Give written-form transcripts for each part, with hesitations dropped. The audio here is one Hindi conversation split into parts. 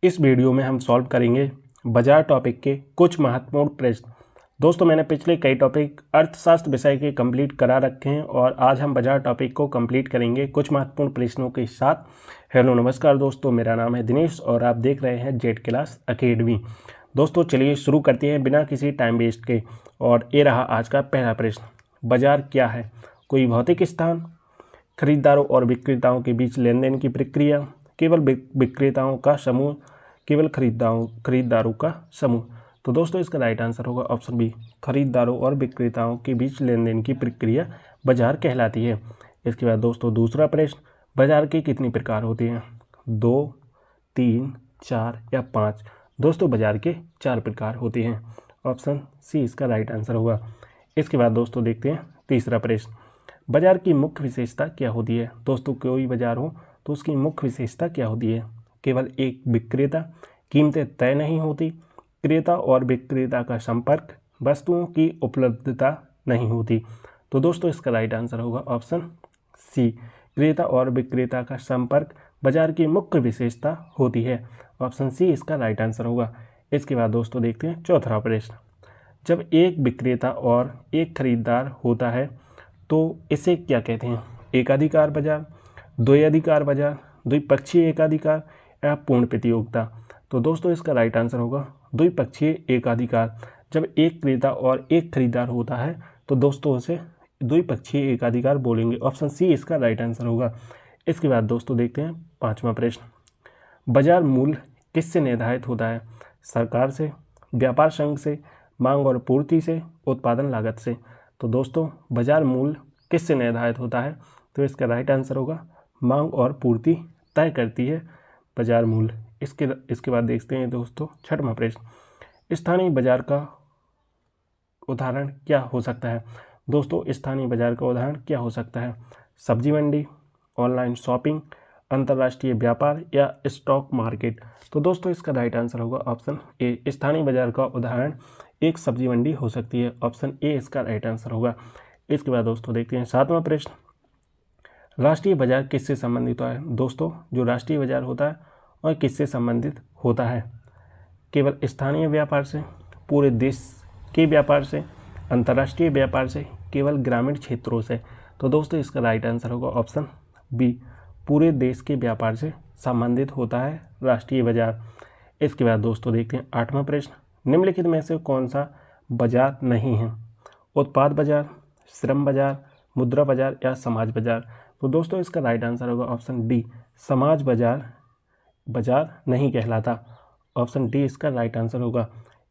इस वीडियो में हम सॉल्व करेंगे बाजार टॉपिक के कुछ महत्वपूर्ण प्रश्न। दोस्तों मैंने पिछले कई टॉपिक अर्थशास्त्र विषय के कंप्लीट करा रखे हैं और आज हम बाजार टॉपिक को कंप्लीट करेंगे कुछ महत्वपूर्ण प्रश्नों के साथ। हेलो नमस्कार दोस्तों, मेरा नाम है दिनेश और आप देख रहे हैं जेड क्लास अकेडमी। दोस्तों चलिए शुरू करते हैं बिना किसी टाइम वेस्ट के। और ये रहा आज का पहला प्रश्न। बाजार क्या है? कोई भौतिक स्थान, खरीदारों और विक्रेताओं के बीच लेन देन की प्रक्रिया, केवल विक्रेताओं का समूह, केवल खरीदारों का समूह। तो दोस्तों इसका राइट आंसर होगा ऑप्शन बी, खरीदारों और विक्रेताओं के बीच लेन देन की प्रक्रिया बाजार कहलाती है। इसके बाद दोस्तों दूसरा प्रश्न, बाजार के कितने प्रकार होते हैं? 2, 3, 4 या 5? दोस्तों बाजार के 4 प्रकार होते हैं। ऑप्शन सी इसका राइट आंसर होगा। इसके बाद दोस्तों देखते हैं तीसरा प्रश्न, बाजार की मुख्य विशेषता क्या होती है? दोस्तों कोई बाजार हो तो उसकी मुख्य विशेषता क्या होती है? केवल एक विक्रेता, कीमतें तय नहीं होती, क्रेता और विक्रेता का संपर्क, वस्तुओं की उपलब्धता नहीं होती। तो दोस्तों इसका राइट आंसर होगा ऑप्शन सी, क्रेता और विक्रेता का संपर्क बाजार की मुख्य विशेषता होती है। ऑप्शन सी इसका राइट आंसर होगा। इसके बाद दोस्तों देखते हैं चौथा प्रश्न, जब एक विक्रेता और एक खरीदार होता है तो इसे क्या कहते हैं? एकाधिकार बाजार, द्वैधाधिकार बाजार, द्विपक्षीय एकाधिकार या पूर्ण प्रतियोगिता? तो दोस्तों इसका राइट आंसर होगा द्विपक्षीय एकाधिकार। जब एक क्रेता और एक खरीदार होता है तो दोस्तों उसे द्विपक्षीय एकाधिकार बोलेंगे। ऑप्शन सी इसका राइट आंसर होगा। इसके बाद दोस्तों देखते हैं पांचवा प्रश्न, बाजार मूल्य किससे निर्धारित होता है? सरकार से, व्यापार संघ से, मांग और पूर्ति से, उत्पादन लागत से? तो दोस्तों बाजार मूल्य किससे निर्धारित होता है? तो इसका राइट आंसर होगा मांग और पूर्ति तय करती है बाजार मूल्य। इसके बाद देखते हैं दोस्तों छठवां प्रश्न, स्थानीय बाजार का उदाहरण क्या हो सकता है? दोस्तों स्थानीय बाजार का उदाहरण क्या हो सकता है? सब्जी मंडी, ऑनलाइन शॉपिंग, अंतर्राष्ट्रीय व्यापार या स्टॉक मार्केट? तो दोस्तों इसका राइट आंसर होगा ऑप्शन ए, स्थानीय बाजार का उदाहरण एक सब्जी मंडी हो सकती है। ऑप्शन ए इसका राइट आंसर होगा। इसके बाद दोस्तों देखते हैं सातवां प्रश्न, राष्ट्रीय बाजार किससे संबंधित होता है? दोस्तों जो राष्ट्रीय बाजार होता है और किससे संबंधित होता है? केवल स्थानीय व्यापार से, पूरे देश के व्यापार से, अंतर्राष्ट्रीय व्यापार से, केवल ग्रामीण क्षेत्रों से? तो दोस्तों इसका राइट आंसर होगा ऑप्शन बी, पूरे देश के व्यापार से संबंधित होता है राष्ट्रीय बाजार। इसके बाद दोस्तों देखते हैं आठवां प्रश्न, निम्नलिखित में से कौन सा बाजार नहीं है? उत्पाद बाजार, श्रम बाजार, मुद्रा बाजार या समाज बाजार? तो दोस्तों इसका राइट आंसर होगा ऑप्शन डी, समाज बाजार नहीं कहलाता। ऑप्शन डी इसका राइट आंसर होगा।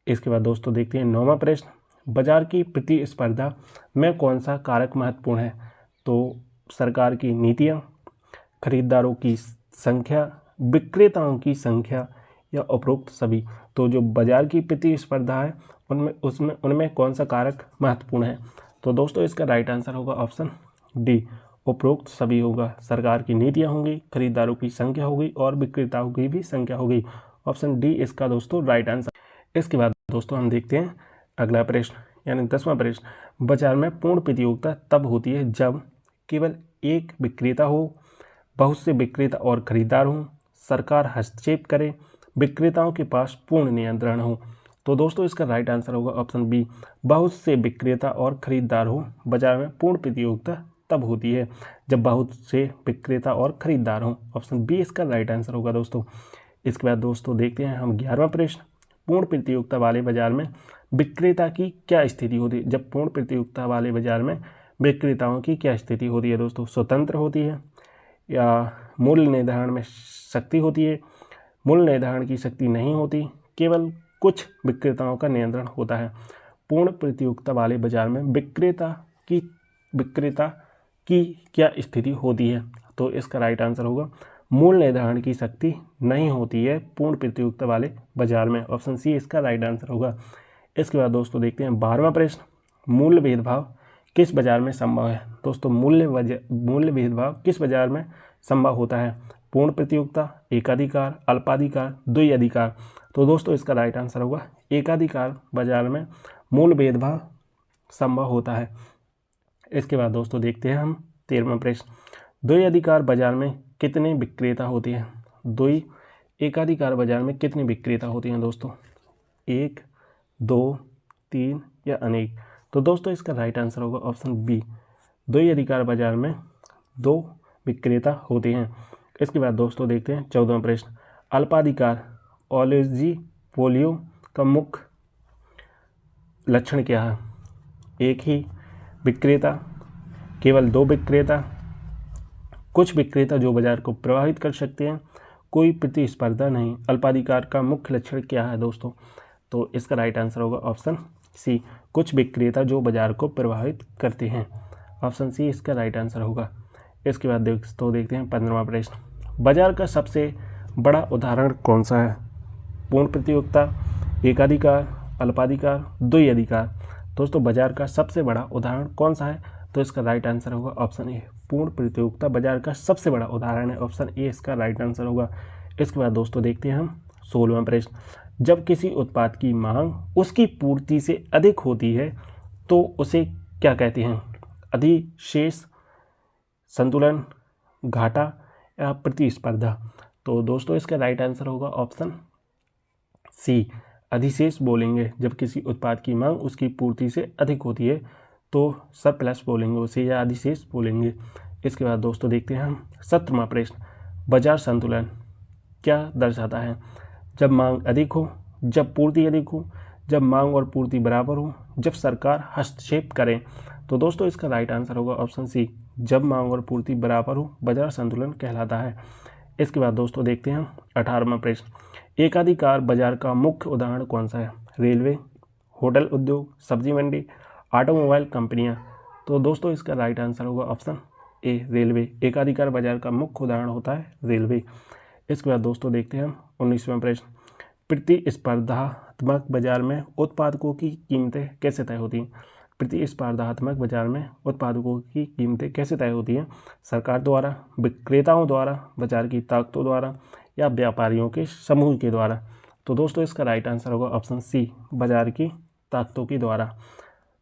इसके बाद दोस्तों देखते हैं नौवां प्रश्न, बाजार की प्रतिस्पर्धा में कौन सा कारक महत्वपूर्ण है? तो सरकार की नीतियाँ, खरीदारों की संख्या, विक्रेताओं की संख्या या उपरोक्त सभी? तो जो बाजार की प्रतिस्पर्धा है उनमें कौन सा कारक महत्वपूर्ण है? तो दोस्तों इसका राइट आंसर होगा ऑप्शन डी, उपरोक्त सभी होगा। सरकार की नीतियाँ होंगी, खरीदारों की संख्या होगी और विक्रेताओं की भी संख्या होगी। ऑप्शन डी इसका दोस्तों राइट आंसर। इसके बाद दोस्तों हम देखते हैं अगला प्रश्न यानी 10वां प्रश्न, बाजार में पूर्ण प्रतियोगिता तब होती है जब केवल एक विक्रेता हो, बहुत से विक्रेता और खरीदार हों, सरकार हस्तक्षेप करे, विक्रेताओं के पास पूर्ण नियंत्रण हो? तो दोस्तों इसका राइट आंसर होगा ऑप्शन बी, बहुत से विक्रेता और खरीदार हो। बाजार में पूर्ण प्रतियोगिता तब होती है जब बहुत से विक्रेता और खरीदार हों। ऑप्शन बी इसका राइट आंसर होगा दोस्तों। इसके बाद दोस्तों देखते हैं हम 11वां प्रश्न, पूर्ण प्रतियोगिता वाले बाजार में विक्रेता की क्या स्थिति होती है? जब पूर्ण प्रतियोगिता वाले बाजार में विक्रेताओं की क्या स्थिति होती है? दोस्तों स्वतंत्र होती है या मूल्य निर्धारण में शक्ति होती है? मूल्य निर्धारण की शक्ति नहीं होती, केवल कुछ विक्रेताओं का नियंत्रण होता है। पूर्ण प्रतियोगिता वाले बाजार में विक्रेता की क्या स्थिति होती है? तो इसका राइट आंसर होगा मूल्य निर्धारण की शक्ति नहीं होती है पूर्ण प्रतियोगिता वाले बाजार में। ऑप्शन सी इसका राइट आंसर होगा। इसके बाद दोस्तों देखते हैं 12वां प्रश्न, मूल्य भेदभाव किस बाजार में संभव है? दोस्तों मूल्य भेदभाव किस बाजार में संभव होता है? पूर्ण प्रतियोगिता, एकाधिकार, अल्पाधिकार, द्वैधाधिकार? तो दोस्तों इसका राइट आंसर होगा एकाधिकार बाजार में मूल्य भेदभाव संभव होता है। इसके बाद दोस्तों देखते हैं हम 13वां प्रश्न, द्वैधाधिकार बाजार में कितने विक्रेता होते हैं? एकाधिकार बाजार में कितने विक्रेता होते हैं दोस्तों? 1, 2, 3 या अनेक? तो दोस्तों इसका राइट आंसर होगा ऑप्शन बी, द्वैध अधिकार बाजार में 2 विक्रेता होते हैं। इसके बाद दोस्तों देखते हैं 14वां प्रश्न, अल्पाधिकार ओलिगोपोलियो का मुख्य लक्षण क्या है? एक ही विक्रेता, केवल 2 विक्रेता, कुछ विक्रेता जो बाजार को प्रभावित कर सकते हैं, कोई प्रतिस्पर्धा नहीं। अल्पाधिकार का मुख्य लक्षण क्या है दोस्तों? तो इसका राइट आंसर होगा ऑप्शन सी, कुछ विक्रेता जो बाजार को प्रभावित करते हैं। ऑप्शन सी इसका राइट आंसर होगा। इसके बाद दोस्तों देखते हैं 15वां प्रश्न, बाजार का सबसे बड़ा उदाहरण कौन सा है? पूर्ण प्रतियोगिता, एकाधिकार, अल्पाधिकार, द्वैध अधिकार? दोस्तों बाजार का सबसे बड़ा उदाहरण कौन सा है? तो इसका राइट आंसर होगा ऑप्शन ए, पूर्ण प्रतियोगिता बाजार का सबसे बड़ा उदाहरण है। ऑप्शन ए इसका राइट आंसर होगा। इसके बाद दोस्तों देखते हैं हम 16वां प्रश्न, जब किसी उत्पाद की मांग उसकी पूर्ति से अधिक होती है तो उसे क्या कहते हैं? अधिशेष, संतुलन, घाटा या प्रतिस्पर्धा? तो दोस्तों इसका राइट आंसर होगा ऑप्शन सी, अधिशेष बोलेंगे। जब किसी उत्पाद की मांग उसकी पूर्ति से अधिक होती है तो सरप्लस बोलेंगे उसे, या अधिशेष बोलेंगे। इसके बाद दोस्तों देखते हैं हम 17वां प्रश्न, बाजार संतुलन क्या दर्शाता है? जब मांग अधिक हो, जब पूर्ति अधिक हो, जब मांग और पूर्ति बराबर हो, जब सरकार हस्तक्षेप करे? तो दोस्तों इसका राइट आंसर होगा ऑप्शन सी, जब मांग और पूर्ति बराबर हो बाजार संतुलन कहलाता है। इसके बाद दोस्तों देखते हैं 18वां प्रश्न, एकाधिकार बाजार का मुख्य उदाहरण कौन सा है? रेलवे, होटल उद्योग, सब्जी मंडी, ऑटोमोबाइल कंपनियां? तो दोस्तों इसका राइट आंसर होगा ऑप्शन ए, रेलवे। एकाधिकार बाजार का मुख्य उदाहरण होता है रेलवे। इसके बाद दोस्तों देखते हैं हम 19वां प्रश्न, प्रतिस्पर्धात्मक बाजार में उत्पादकों की कीमतें कैसे तय होती हैं? प्रतिस्पर्धात्मक बाजार में उत्पादकों की कीमतें कैसे तय होती हैं? सरकार द्वारा, विक्रेताओं द्वारा, बाजार की ताकतों द्वारा या व्यापारियों के समूह के द्वारा? तो दोस्तों इसका राइट आंसर होगा ऑप्शन सी, बाजार की ताकतों के द्वारा।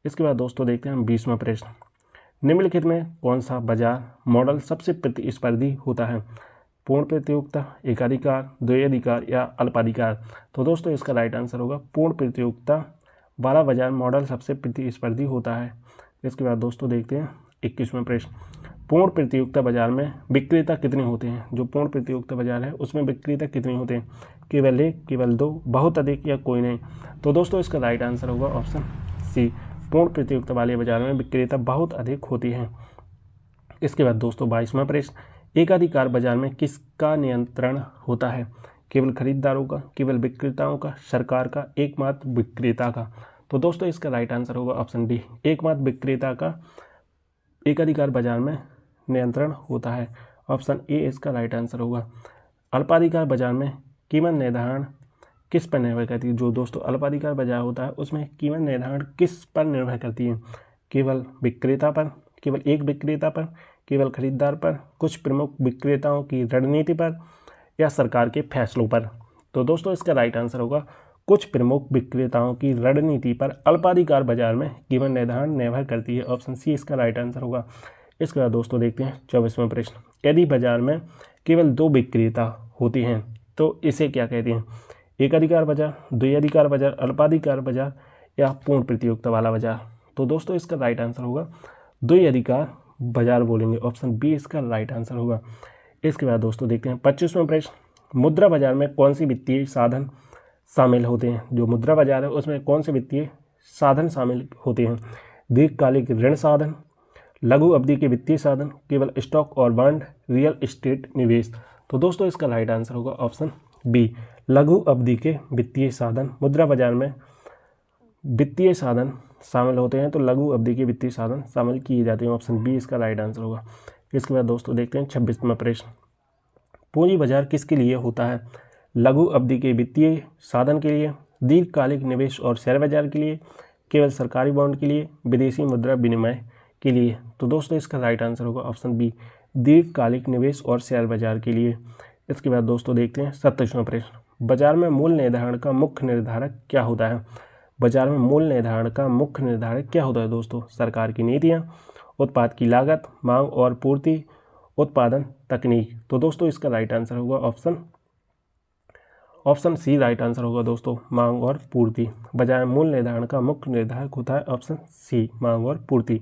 इसके बाद दोस्तों देखते हैं हम 20वां प्रश्न, निम्नलिखित में कौन सा बाजार मॉडल सबसे प्रतिस्पर्धी होता है? पूर्ण प्रतियोगिता, एकाधिकार, द्वैध अधिकार या अल्पाधिकार? तो दोस्तों इसका राइट आंसर होगा पूर्ण प्रतियोगिता वाला बाजार मॉडल सबसे प्रतिस्पर्धी होता है। इसके बाद दोस्तों देखते हैं 21वां प्रश्न, पूर्ण प्रतियोगिता बाजार में विक्रेता कितने होते हैं? जो पूर्ण प्रतियोगिता बाजार है उसमें विक्रेता कितने होते हैं? केवल 1, केवल 2, बहुत अधिक या कोई नहीं? तो दोस्तों इसका राइट आंसर होगा ऑप्शन सी, पूर्ण प्रतियोगिता वाले बाजार में विक्रेता बहुत अधिक होती हैं। इसके बाद दोस्तों 22वां प्रश्न, एकाधिकार बाजार में किसका नियंत्रण होता है? केवल खरीदारों का, केवल विक्रेताओं का, सरकार का, एकमात्र विक्रेता का? तो दोस्तों इसका राइट आंसर होगा ऑप्शन डी, एकमात्र विक्रेता का एकाधिकार बाजार में नियंत्रण होता है। ऑप्शन ए इसका राइट आंसर होगा। अल्पाधिकार बाजार में कीमत निर्धारण किस पर निर्भर करती है? जो दोस्तों अल्पाधिकार बाजार होता है उसमें कीमत निर्धारण किस पर निर्भर करती है? केवल विक्रेता पर, केवल एक विक्रेता पर, केवल खरीदार पर, कुछ प्रमुख विक्रेताओं की रणनीति पर या सरकार के फैसलों पर? तो दोस्तों इसका राइट आंसर होगा कुछ प्रमुख विक्रेताओं की रणनीति पर अल्पाधिकार बाजार में कीमत निर्धारण निर्भर करती है। ऑप्शन सी इसका राइट आंसर होगा। इसके बाद दोस्तों देखते हैं 24वां प्रश्न, यदि बाजार में केवल 2 विक्रेता होते हैं तो इसे क्या कहते हैं? एकाधिकार बाजार, द्वैध अधिकार बाजार, अल्पाधिकार बाजार या पूर्ण प्रतियोगिता वाला बाजार? तो दोस्तों इसका राइट आंसर होगा द्वैध अधिकार बाजार बोलेंगे। ऑप्शन बी इसका राइट आंसर होगा। इसके बाद दोस्तों देखते हैं 25वां प्रश्न, मुद्रा बाजार में कौन सी वित्तीय साधन शामिल होते हैं? जो मुद्रा बाजार है उसमें कौन से वित्तीय साधन शामिल होते हैं? दीर्घकालिक ऋण साधन, लघु अवधि के वित्तीय साधन, केवल स्टॉक और बॉन्ड, रियल एस्टेट निवेश? तो दोस्तों इसका राइट आंसर होगा ऑप्शन बी, लघु अवधि के वित्तीय साधन। मुद्रा बाजार में वित्तीय साधन शामिल होते हैं तो लघु अवधि के वित्तीय साधन शामिल किए जाते हैं। ऑप्शन बी इसका राइट आंसर होगा। इसके बाद दोस्तों देखते हैं 26वां प्रश्न, पूंजी बाजार किसके लिए होता है? लघु अवधि के वित्तीय साधन के लिए, दीर्घकालिक निवेश और शेयर बाजार के लिए, केवल सरकारी बॉन्ड के लिए, विदेशी मुद्रा विनिमय के लिए? तो दोस्तों इसका राइट आंसर होगा ऑप्शन बी, दीर्घकालिक निवेश और शेयर बाजार के लिए। इसके बाद दोस्तों देखते हैं 27वां प्रश्न, बाजार में मूल्य निर्धारण का मुख्य निर्धारक क्या होता है? बाजार में मूल्य निर्धारण का मुख्य निर्धारक क्या होता है दोस्तों? सरकार की नीतियाँ, उत्पाद की लागत, मांग और पूर्ति, उत्पादन तकनीक? तो दोस्तों इसका राइट आंसर होगा option option C right answer होगा दोस्तों, मांग और पूर्ति। बाजार मूल्य निर्धारण का मुख्य निर्धारक होता है ऑप्शन सी, मांग और पूर्ति।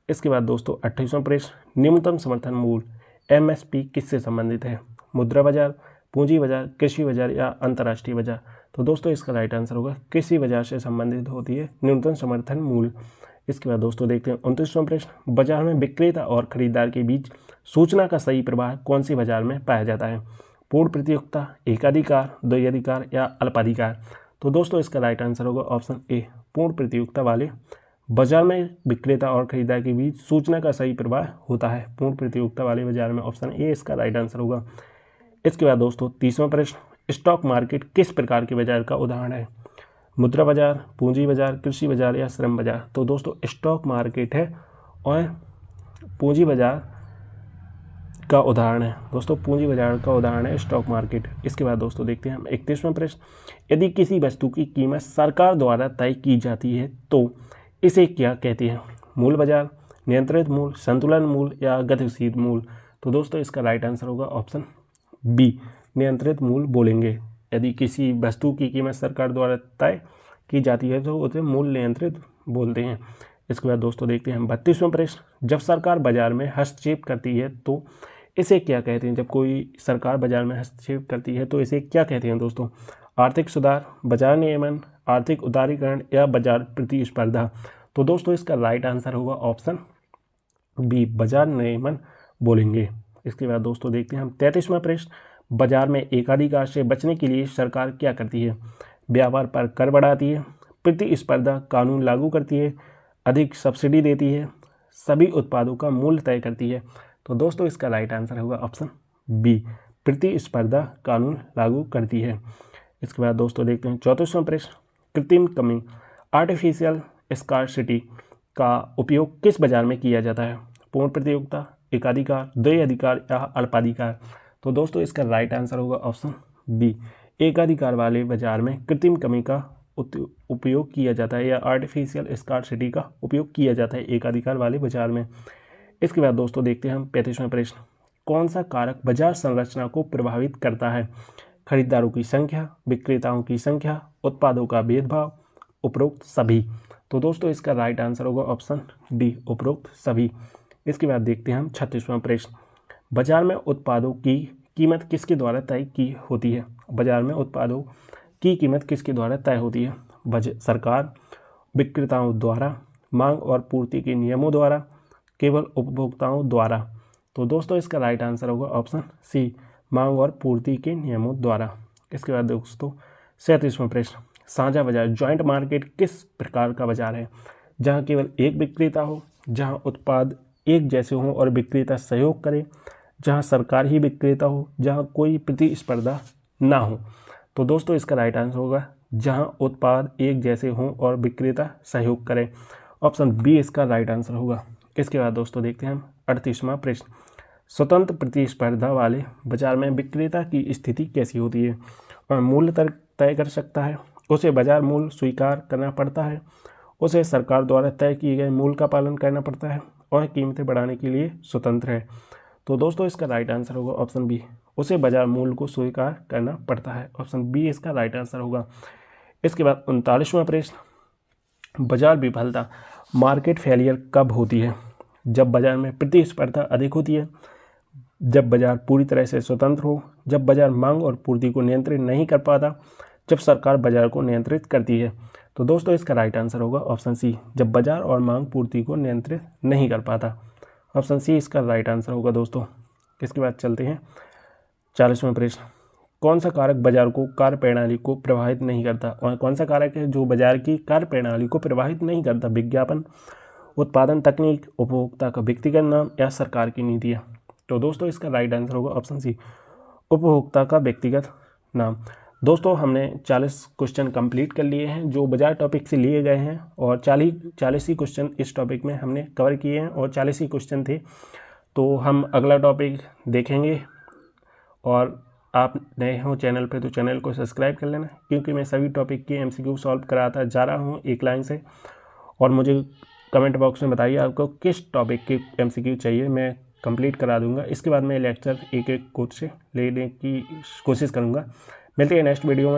इसके बाद दोस्तों 28वां प्रश्न, न्यूनतम समर्थन मूल्य एमएसपी किससे संबंधित है? मुद्रा बाजार, पूंजी बाजार, कृषि बाजार या अंतर्राष्ट्रीय बाजार? तो दोस्तों इसका राइट आंसर होगा कृषि बाजार से संबंधित होती है न्यूनतम समर्थन मूल्य। इसके बाद दोस्तों देखते हैं 29वां प्रश्न, बाजार में विक्रेता और खरीदार के बीच सूचना का सही प्रवाह कौन सी बाजार में पाया जाता है? पूर्ण प्रतियोगिता, एकाधिकार, द्वैधाधिकार या अल्पाधिकार? तो दोस्तों इसका राइट आंसर होगा ऑप्शन ए, पूर्ण प्रतियोगिता वाले बाजार में विक्रेता और खरीदार के बीच सूचना का सही प्रवाह होता है पूर्ण प्रतियोगिता वाले बाजार में, ऑप्शन ए इसका राइट आंसर होगा। इसके बाद दोस्तों 30वां प्रश्न, स्टॉक मार्केट किस प्रकार के बाजार का उदाहरण है? मुद्रा बाजार, पूंजी बाजार, कृषि बाजार या श्रम बाजार? तो दोस्तों स्टॉक मार्केट है और पूंजी बाजार का उदाहरण है दोस्तों, पूंजी बाजार का उदाहरण है स्टॉक मार्केट। इसके बाद दोस्तों देखते हैं हम 31वां प्रश्न, यदि किसी वस्तु की कीमत सरकार द्वारा तय की जाती है तो इसे क्या कहते हैं? मूल बाजार, नियंत्रित मूल्य, संतुलन मूल्य या गतिशील मूल्य? तो दोस्तों इसका राइट आंसर होगा ऑप्शन बी, नियंत्रित मूल्य बोलेंगे। यदि किसी वस्तु की कीमत सरकार द्वारा तय की जाती है तो उसे मूल्य नियंत्रित बोलते हैं। इसके बाद दोस्तों देखते हैं 32वां प्रश्न, जब सरकार बाजार में हस्तक्षेप करती है तो इसे क्या कहते हैं? जब कोई सरकार बाजार में हस्तक्षेप करती है तो इसे क्या कहते हैं दोस्तों? आर्थिक सुधार, बाजार नियमन, आर्थिक उदारीकरण या बाजार प्रतिस्पर्धा? तो दोस्तों इसका राइट आंसर होगा ऑप्शन बी, बाजार नियमन बोलेंगे। इसके बाद दोस्तों देखते हैं हम 33वां प्रश्न, बाजार में एकाधिकार से बचने के लिए सरकार क्या करती है? व्यापार पर कर बढ़ाती है, प्रतिस्पर्धा कानून लागू करती है, अधिक सब्सिडी देती है, सभी उत्पादों का मूल्य तय करती है? तो दोस्तों इसका राइट आंसर होगा ऑप्शन बी, प्रतिस्पर्धा कानून लागू करती है। इसके बाद दोस्तों देखते हैं 34वां प्रश्न, कृत्रिम कमी, आर्टिफिशियल स्कार्सिटी का उपयोग किस बाजार में किया जाता है? पूर्ण प्रतियोगिता, एकाधिकार, द्वैधाधिकार या अल्पाधिकार? तो दोस्तों इसका राइट आंसर होगा ऑप्शन बी, एकाधिकार वाले बाजार में कृत्रिम कमी का उपयोग किया जाता है या आर्टिफिशियल स्कार्सिटी का उपयोग किया जाता है एकाधिकार वाले बाजार में। इसके बाद दोस्तों देखते हैं हम 35वां प्रश्न, कौन सा कारक बाजार संरचना को प्रभावित करता है? खरीदारों की संख्या, विक्रेताओं की संख्या, उत्पादों का भेदभाव, उपरोक्त सभी? तो दोस्तों इसका राइट आंसर होगा ऑप्शन डी, उपरोक्त सभी। इसके बाद देखते हैं हम 36वां प्रश्न, बाजार में उत्पादों की कीमत किसके द्वारा तय की होती है? बाजार में उत्पादों की कीमत किसके द्वारा तय होती है? सरकार, विक्रेताओं द्वारा, मांग और पूर्ति के नियमों द्वारा, केवल उपभोक्ताओं द्वारा? तो दोस्तों इसका राइट आंसर होगा ऑप्शन सी, मांग और पूर्ति के नियमों द्वारा। इसके बाद दोस्तों 37वां प्रश्न, साझा बाजार जॉइंट मार्केट किस प्रकार का बाजार है? जहां केवल एक विक्रेता हो, जहां उत्पाद एक जैसे हों और विक्रेता सहयोग करे, जहां सरकार ही विक्रेता हो, जहां कोई प्रतिस्पर्धा ना हो? तो दोस्तों इसका राइट आंसर होगा जहां उत्पाद एक जैसे हों और विक्रेता सहयोग करे, ऑप्शन बी इसका राइट आंसर होगा। इसके बाद दोस्तों देखते हैं हम 38वां प्रश्न, स्वतंत्र प्रतिस्पर्धा वाले बाजार में विक्रेता की स्थिति कैसी होती है? और मूल्य तय कर सकता है, उसे बाजार मूल्य स्वीकार करना पड़ता है, उसे सरकार द्वारा तय किए गए मूल्य का पालन करना पड़ता है और कीमतें बढ़ाने के लिए स्वतंत्र है? तो दोस्तों इसका राइट आंसर होगा ऑप्शन बी, उसे बाजार मूल्य को स्वीकार करना पड़ता है, ऑप्शन बी इसका राइट आंसर होगा। इसके बाद 39वां प्रश्न, बाजार विफलता मार्केट फेलियर कब होती है? जब बाजार में प्रतिस्पर्धा अधिक होती है, जब बाजार पूरी तरह से स्वतंत्र हो, जब बाजार मांग और पूर्ति को नियंत्रित नहीं कर पाता, जब सरकार बाजार को नियंत्रित करती है? तो दोस्तों इसका राइट आंसर होगा ऑप्शन सी, जब बाजार और मांग पूर्ति को नियंत्रित नहीं कर पाता, ऑप्शन सी इसका राइट आंसर होगा दोस्तों। इसके बाद चलते हैं 40वां प्रश्न, कौन सा कारक बाजार को कार्य प्रणाली को प्रभावित नहीं करता? और कौन सा कारक है जो बाजार की कार्य प्रणाली को प्रभावित नहीं करता? विज्ञापन, उत्पादन तकनीक, उपभोक्ता का व्यक्तिगत नाम या सरकार की नीतियाँ? तो दोस्तों इसका राइट आंसर होगा ऑप्शन सी, उपभोक्ता का व्यक्तिगत नाम। दोस्तों हमने 40 क्वेश्चन कंप्लीट कर लिए हैं जो बाजार टॉपिक से लिए गए हैं और 40 ही क्वेश्चन इस टॉपिक में हमने कवर किए हैं और 40 ही क्वेश्चन थे। तो हम अगला टॉपिक देखेंगे और आप नए हो चैनल पे तो चैनल को सब्सक्राइब कर लेना, क्योंकि मैं सभी टॉपिक की MCQ सॉल्व कराता जा रहा हूँ एक लाइन से। और मुझे कमेंट बॉक्स में बताइए आपको किस टॉपिक की MCQ चाहिए, मैं कंप्लीट करा दूंगा। इसके बाद मैं लेक्चर एक एक कोच से लेने की कोशिश करूंगा। मिलते हैं नेक्स्ट वीडियो में।